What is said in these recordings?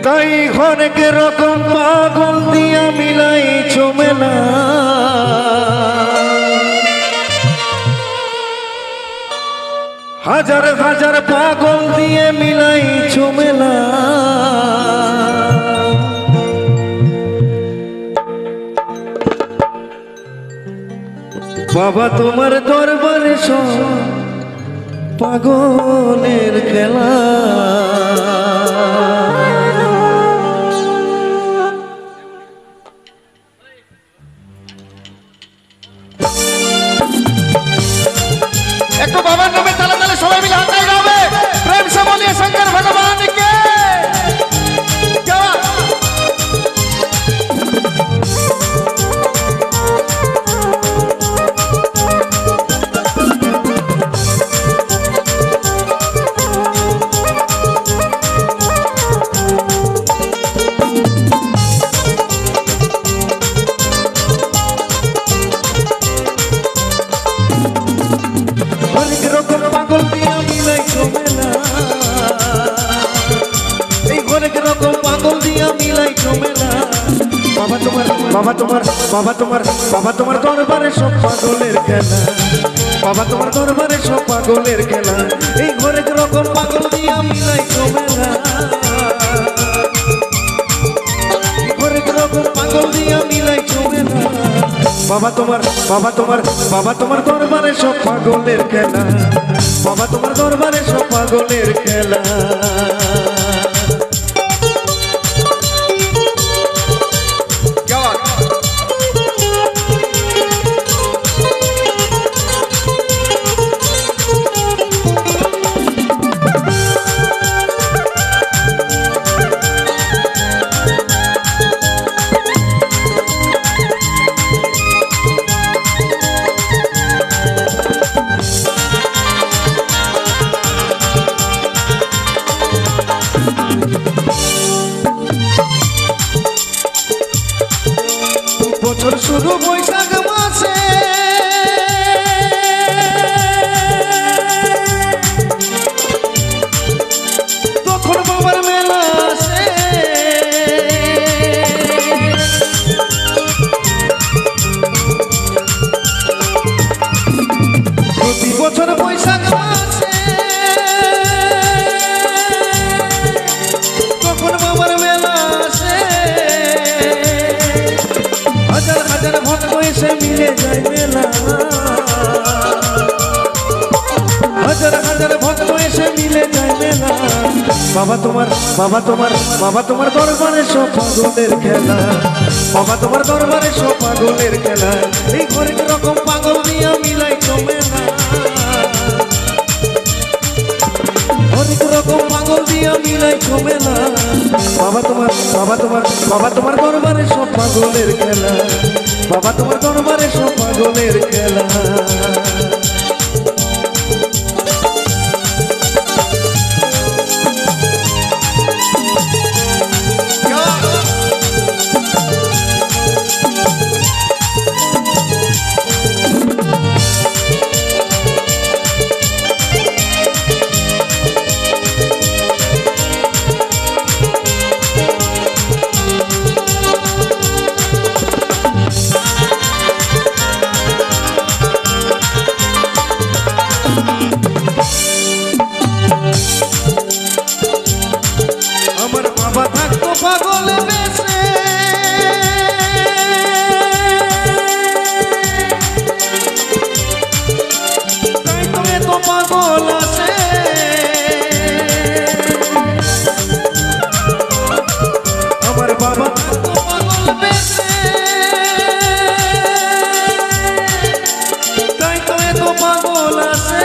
তাই অনেক রকম পাগল দিয়া মিলাই চমেলা, হাজার হাজার পাগল দিয়ে মিলাই চমেলা। বাবা তোমার দরবারে সব পাগলের খেলা। একটু বাবার নামে তালে তালে সবাই মিলে হাত তালি হবে, প্রেম সে বলিয়ে শঙ্কর ভগবান কে। বাবা তোমার দরবারে সব পাগলের খেলা, বাবা তোমার দরবারে সব পাগলের খেলা। এই ঘরে রকম পাগল দিয়া মিলাই চমেলা, ঘরে রকম পাগল দিয়া মিলাই চমেলা। বাবা তোমার দরবারে সব পাগলের খেলা, বাবা তোমার দরবারে সব পাগলের খেলা। বছর শুরু বৈশাখ মাসে, তখন বাবার মেলা আসে। প্রতি বছর বৈশাখ মাসে তখন বাবার মেলা আসে। হাজার হাজার ভক্ত এসে মিলে যায় মেলা, হাজার হাজার ভক্ত এসে মিলে যায় মেলা। বাবা তোমার দরবারে সব পাগলের খেলা, বাবা তোমার দরবারে সব পাগলের খেলা। এই ঘরে রকম পাগল দিয়া মিলাই চমেলা, অনেক রকম পাগল দিয়া মিলাই চমেলা। বাবা তোমার দরবারে সব পাগলের খেলা, বাবা তোমার দরবারে সব পাগলের খেলা। পাগল বেশে তাই তো এত পাগল আছে। আমার বাবা থাকতো পাগল বেশে তাই তো এত পাগল আছে।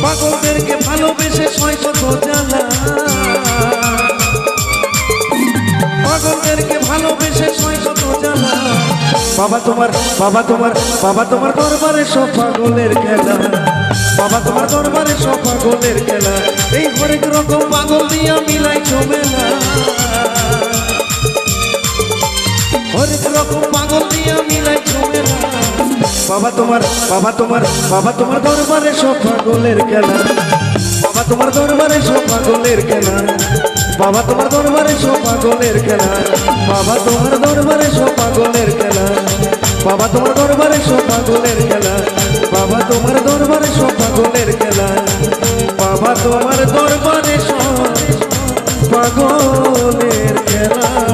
পাগলদেরকে ভালোবেসে শত জ্বালা, পাগলদেরকে ভালোবেসে শত জ্বালা। বাবা তোমার দরবারে সব পাগলের খেলা, বাবা তোমার দরবারে সব পাগলের খেলা। এই হরেক রকম পাগল দিয়া মিলাই চমেলা, হরেক রকম পাগল দিয়া মিলাই চমেলা। বাবা তোমার দরবারে সব পাগলের খেলা, বাবা বাবা তোমার দরবারে সব পাগলের খেলা, বাবা তোমার দরবারে সব পাগলের খেলা, বাবা তোমার দরবারে সব পাগলের খেলা, বাবা তোমার দরবারে সব পাগলের খেলা, বাবা তোমার দরবারে সব পাগলের খেলা, বাবা তোমার দরবারে সব পাগলের খেলা।